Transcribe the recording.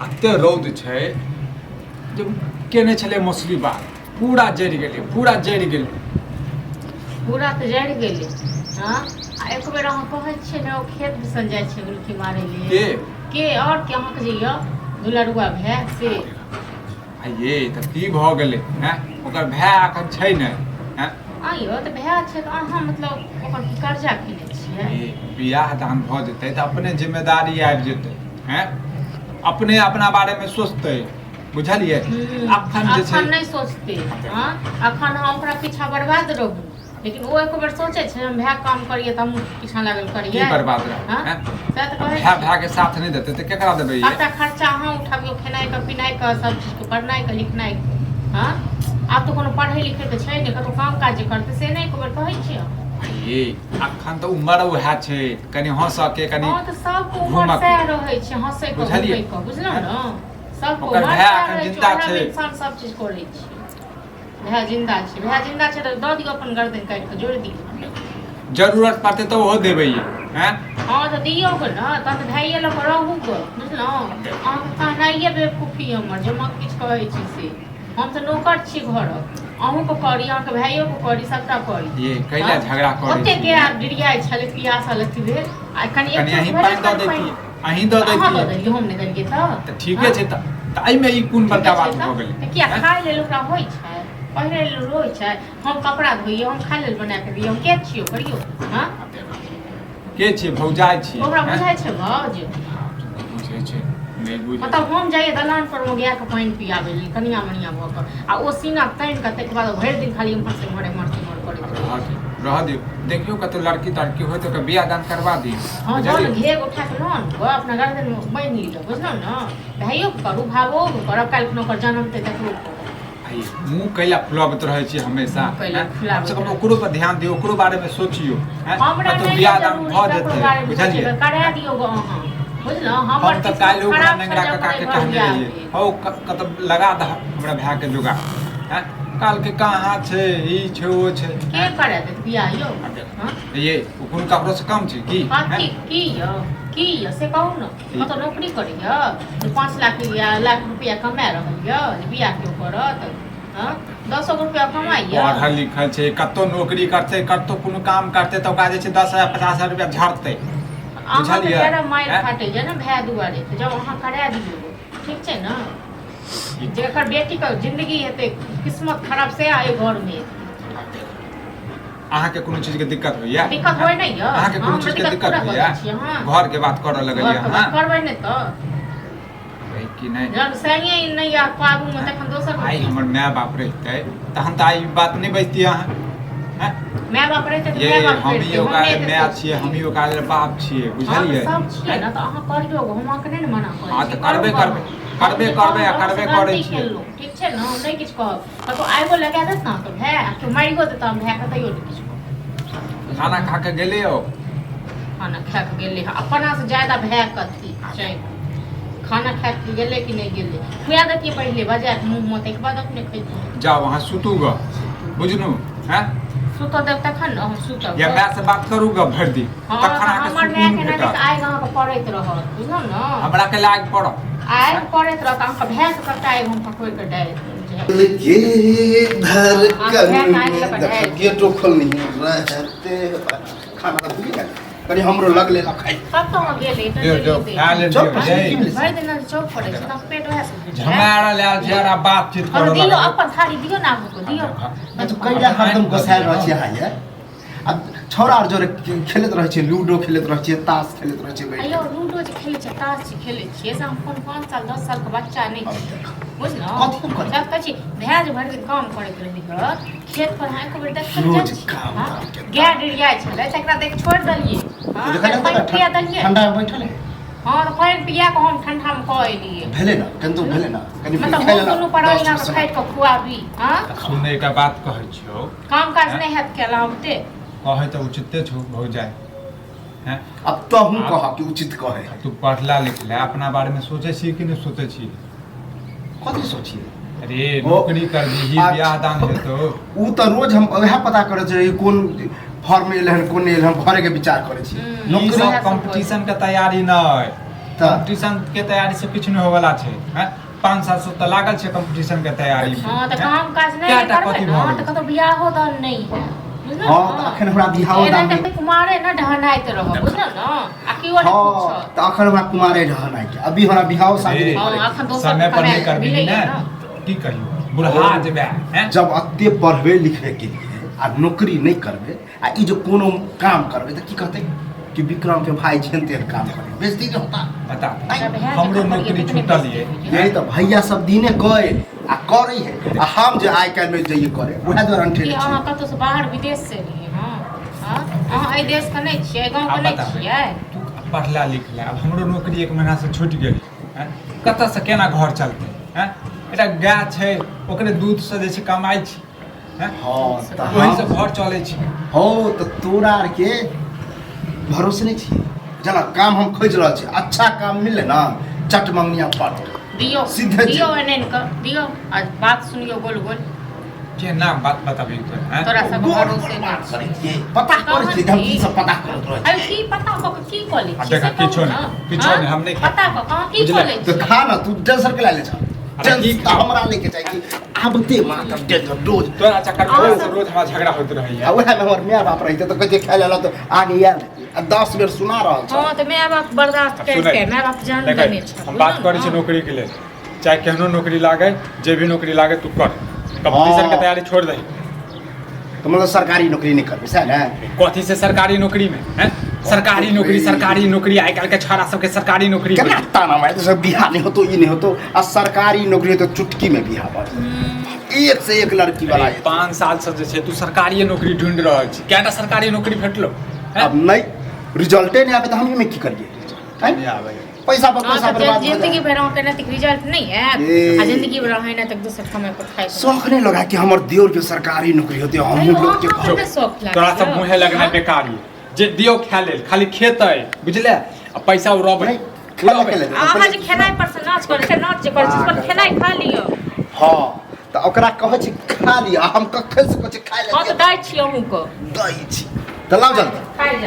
एते रौद छै जे केने छले मौसरी बात पूरा जरि गेलै पूरा तऽ जरि गेलै हाँ आ एक बेर अहाँ कहै छियै ने ओ खेत दिसन जाइ छै गुलकी मारै ले के और के अहाँ के जइयो दुलरुआ भए से ये तऽ की भऽ गेलै हैं ओकर भाय एखन छै ने हैं आइयो तऽ भाय छै तऽ अहाँ मतलब ओकर की कर्जा केने छियै बियाह दान भऽ जेतै तऽ अपने जिम्मेदारी आबि जेतै हैं अपने अपना बारे में सोचतै बुझलिए अखन नहीं सोचते हाँ अखन हम ओकरा पीछा बर्बाद रहू लेकिन वो एक बार सोचे छे हम भाय काम करिए त हम पीछा लागल करिए की बर्बाद रह हैं भाय के साथ नहीं देते त केकरा देबै ये आता खर्चा अहाँ उठाबियो खेनाइ का पिनाइ का सब चीज के पढ़नाइ का लिखनाइ हां आप तो कोनो पढ़े लिखे के छै ने कतो काम काज करते से नहीं एक बार कहै छियै ये अखन त उमर उहा छै कनी हंस के कनी हां त सब को उमर से रहै छै हंसै को बुझलिए बुझलौ न सब को भाय अखन जिंदा छै इंसान सब चीज करै छै भाय जिंदा छै तो दऽ दियो अपन गर्दन काट के जोड़ दियो जरूरत पड़ते तो वो देबै हैं हां तो दियो को ना त भाइये ल रहू को बुझलौ अहाँ के कहनाइए बेवकूफी हमर जे हम किछ कहै छी से हम त नौकर छी घर अहूँ को करी अहाँ के भाइयो को करी सबटा करी ये कैला झगड़ा करी ओते के डिरियाय छले पियासल अथी भेल आ कनी एक अहीं पानी दऽ देती अहीं दऽ देती हम नहीं देलिए त ठीके छै त एई में ई कोन बड़का बात भ गेलै त किया खाय लेल ओकरा होय छै पहिरे लेल रोय छै हम कपड़ा धोइए हम खाय लेल बना के दिए हम के छियो करियो हां के छियै भौजाई छियै ओकरा बुझाय छै भौज बुझै छै नहीं बुझै मतलब हम जाइए दलान पर में गया के पानी पियाबे लेल कनिया मनिया भ के आ ओ सीना तान के तक बाद भरि दिन खाली हम से घरे मरते करैत रह दियो देखियो कतो लड़की तड़की होय तो बियाह दान करवा दी हां जल घेग उठा के लोन को अपना गर्दन में बांध ली बुझलो न भाइयो करू भावो करू काल कोनो कर जन्मते देखो मुंह कैला फुलावत रहे छी हमेशा ओकरो पर ध्यान दियो ओकरो बारे में सोचियो हमरा तो बियाह दान भ जेतै बुझलिए करा दियो अहाँ बुझलो हमर त काल ओकरा नंगरा काका के कहने रहिए हो कत लगा द हमरा भाय के जोगा हैं काल के कहां छै ई छै ओ छै के करे दे बियाह यो हां ये कोन ककरो से कम छै की यो से कहू न कत नौकरी करियो 5 लाख रुपया कमा रहलियो बियाह क्यों करत हां 10 रुपया कमाइयो पढ़ल लिखल छै कतो नौकरी करते कतो कोनो काम करते त ओकरा जे छै 10,000 50,000 रुपया झड़ते बुझलिए जरा माइर फाटे जे न भाय दुआरे त जब अहाँ करा दियो ठीक छै न जेकर बेटी का जिंदगी हेते किस्मत खराब से आए घर में अहाँ के कोनो चीज के दिक्कत होइया दिक्कत होय नै य अहाँ के कोनो चीज के दिक्कत होइया घर के बात करऽ लगलिए हां करबै नै त भाई की नै जब सही नै या काबू में तखन दोसर आई हमर माय बाप रहते तहन त आई बात नै बजती अहाँ हैं माय बाप रहते त माय बाप हम यो का माय छियै हम यो का बाप छियै बुझलिए सब छियै न त अहाँ करियो हम अहाँ के नै मना करै हां त करबे करै छियै ठीक छै न हम नै किछ कहब कतो आइगो लगा देत न त भाय के मारिगो देत हम भाय के तइयो नै किछ खाना खा के गेले हो खाना खा के गेले अपना से ज्यादा भाय कथी छै खाना खा के गेले कि नहीं गेले खुआ देती पहले बजा के मुंह में तक बाद अपने खइतो जाओ वहां सुतू ग बुझनु हैं सुतो देव तखन हम सुतो या मैं से बात करू ग भर दी तखन आके हमर भाय के ना आइ गांव के पड़ैत रहत बुझलो न हमरा के लाग पड़ो आइ पड़ैत रहत हम भाय से कटा आइ हम पकोइ के डाल ये धड़कन गेटो खोल नहीं रहते खाना भूल कनी हमरो लगले ल खाइ सब तो हम गेले जो खा ले भाई दिन चौक पड़े छै त पेट वह से झमारा ले जरा बातचीत करो दियो अपन थारी दियो ना हमको दियो तो कैला हरदम गोसाइल रह छी हाय अब छोरा और जोरे खेलत रह छी लूडो खेलत रह छी ताश खेलत रह छी अयो लूडो जे खेले छै ताश खेले छी से हम 5 साल 10 साल के बच्चा नहीं बुझलो कथि करे जब कछि भैज भर दिन काम करे के रही खेत पर हां को देख रोज काम गैर डिरिया छले तकरा देख छोड़ दलिए हां पिया दलिए ठंडा में बैठल हां तो पानी पिया के हम ठंडा में कह एलिए भेले ना केंतो भेले ना कनी मतलब हम दोनों पड़ाइया के खाइत के खुआबी हां सुने का बात कहै छियो काम काज नहीं हैत केलाउते कहै त उचिते छौ हो जाए हैं अब तो हम कह कि उचित कहे तू पढ़ला लिखला अपना बारे में सोचे छी कि नहीं सोचे छी कथि सोचिए अरे नौकरी कर दी बियाह दान हेतो उ त रोज हम वह पता करे छै कोन फॉर्म एले हन कोन एले हम भरे के विचार करे छी नौकरी सब कंपटीशन के तैयारी नै कंपटीशन के तैयारी से किछु नहीं होवला छै हैं 5-7 सौ त लागल छै कंपटीशन के तैयारी में हां त काम काज नहीं क्या करबे कथी ना भऽ त गेल? कतो बियाह हो त नहीं है बुझल हाँ, त अखन हमरा बियाहो दान एना नहीं। त कुमारे ना ढहनाइत रह बुझल ना आ की ओने हाँ पूछ त अखन हमरा कुमारे रहना है अभी हमरा बियाहो शादी नहीं हाँ, करे। अखन दोसर समय पर नहीं कमाए करबी मिलैया ने ना। की करियो बुढ़ा जेबे हैं जब अत्ते पढ़बे लिखबे के लिए आ नौकरी नहीं करबे आ ई जो कोनो काम करबे त की कहते कि विक्रम के भाई झेनते काम करे बेइज्जती नहीं होता। बता जब है हमरो कि नौकरी कितने छूटल पैसे ये देंगे? यही तो भैया सब दिने गए आ करे है आ हम जे आइ काल्हि में जाइए करे वह दौरान कि ठेले अहाँ कतौ से बाहर विदेश से एलियै हाँ हाँ अहाँ एहि देश के नहीं छियै गाँव के अब नहीं बता छियै तू पढ़ला लिखला अब हमरो नौकरी 1 महीना से छूट गेल हैं कतऽ से केना घर चलते हैं एटा गाय छै ओकरे दूध से जे छै कमाई छी हैं हाँ त वही से हम घर चले छी हो तो तोरा आर के भरोसे नहीं छी जना काम हम खोज रहल छी अच्छा काम मिले ना चट मंगनिया पट दियो सीधे दियो जी। एनन के दियो आज बात सुनियो गोल गोल के ना बात बताबी तो हैं तोरा सब गोल भरोसे गोल बात नहीं करै छियै पता करै छियै हम की सब पता करत रहै अरे की पता हो की कॉलेज आ देखा किछो नहीं हम नहीं पता हो कहाँ की बुझले? कॉलेज तो खा ना तू टेंशन के ले जा अरे की टेंशन हमरा लेके चाहिए आबते मात्र टेंशन रोज तोरा चक्कर में हाँ, रोज सब- रोज हमारा झगड़ा होत रहैया आ वह में हमर माय बाप रहते तो कहे खाय लेला तो आगे यार 10 बेर सुना रहल छ हाँ तो मैं बाप बर्दाश्त कर के मैं बाप जान देखै, लेने छ हम बात करै छी नौकरी के लेल चाहे केहनो नौकरी लागे जे भी नौकरी लागे तू कर कंपटीशन के तैयारी छोड़ दही तो मतलब सरकारी नौकरी नहीं करबे सह ना कथी से सरकारी नौकरी में हैं सरकारी नौकरी आइ काल्हि के छौड़ा सबके सरकारी नौकरी केना ताना मारे तो सब बिहार नहीं हो तो ये नहीं हो तो आ सरकारी नौकरी तो चुटकी में बिहार बढ़ एक से एक लड़की वाला ये 5 साल से जे छै तू सरकारी नौकरी ढूंढ रहल छी केटा सरकारी नौकरी भेटलो हैं अब नहीं रिजल्टे नहीं आवे तो हम में की करिए नहीं हैं? आवे पैसा पर हाँ पैसा तो बर्बाद हो जिंदगी जाए भर के नैतिक रिजल्ट नहीं है ए। आ जिंदगी भर है ना तक दूसरा समय पर खाए शौक नहीं लगा कि हमर दियोर के सरकारी नौकरी होती है हम लोग के हाँ, जो, हमने शौक लागल तोरा सब यौ। मुँहे लगना बेकार ये जे दियो खाय लेल खाली खेतै बुझले आ पैसा उड़बै नहीं खेला के ले अहाँ जे खेनाइ पर से नाच करे छै नाच जे करे छै पर खेनाइ खा लियो हां तो ओकरा कहै छी खा लिया हम कखन से कहै छी खाय ले हाँ तो दै छी अहूँ को दै छी तो लाओ जल्दी खाइ